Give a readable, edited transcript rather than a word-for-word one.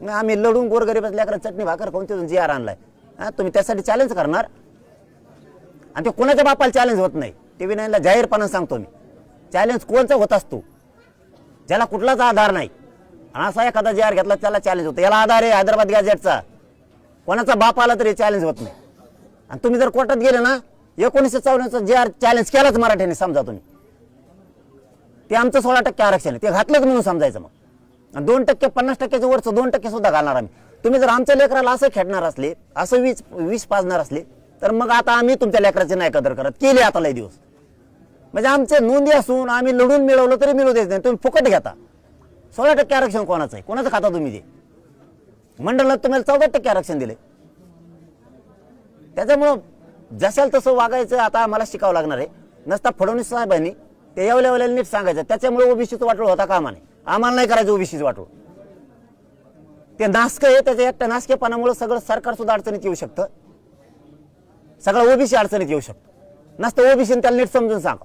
आम्ही लढून गोरगरीबाच्या लेकरांना चटणी भाकर खाऊन तिथून GR आणलाय. तुम्ही त्यासाठी चॅलेंज करणार आणि ते कोणाच्या बापाला चॅलेंज होत नाही. TV 9 ला जाहीरपणे सांगतो मी, चॅलेंज कोणचा होत असतो ज्याला कुठलाच आधार नाही. आणि असा एखादा GR घेतला त्याला चॅलेंज होतं. याला आधार आहे हैदराबाद गॅजेटचा, कोणाचा बाप आला तरी चॅलेंज होत नाही. आणि तुम्ही जर कोर्टात गेले ना 1954 GR चॅलेंज केलाच मराठ्याने समजा तुम्ही, ते आमचं 16% आरक्षण आहे ते घातलंच म्हणून समजायचं. मग 2% 50%च्या वरचं 2% सुद्धा घालणार आम्ही. तुम्ही जर आमच्या लेकराला असं खेळणार असले, असं विष पाजणार असले, तर मग आता आम्ही तुमच्या लेकराची नाही कदर करत केली आता लय दिवस. म्हणजे आमचे नोंदी असून आम्ही लढून मिळवलं तरी मिळू देत नाही. तुम्ही फुकट घेता. 16% आरक्षण कोणाचं आहे, कोणाचं खाता तुम्ही ते? मंडळात तुम्हाला 14% आरक्षण दिले. त्याच्यामुळं जशाल तसं वागायचं आता आम्हाला शिकावं लागणार आहे. नसता फडणवीस साहेबांनी ते एवढ्या नीट सांगायचं. त्याच्यामुळे ओबीसीचं वाटोळ होता कामा नये. आम्हाला नाही करायचं ओबीसीचं वाटोळ. ते नासकं आहे, त्याच्या एकट्या नासकेपणामुळे सगळं सरकार सुद्धा अडचणीत येऊ शकतं, सगळं ओबीसी अडचणीत येऊ शकतं. नसतं ओबीसीने त्याला नीट समजून सांगा.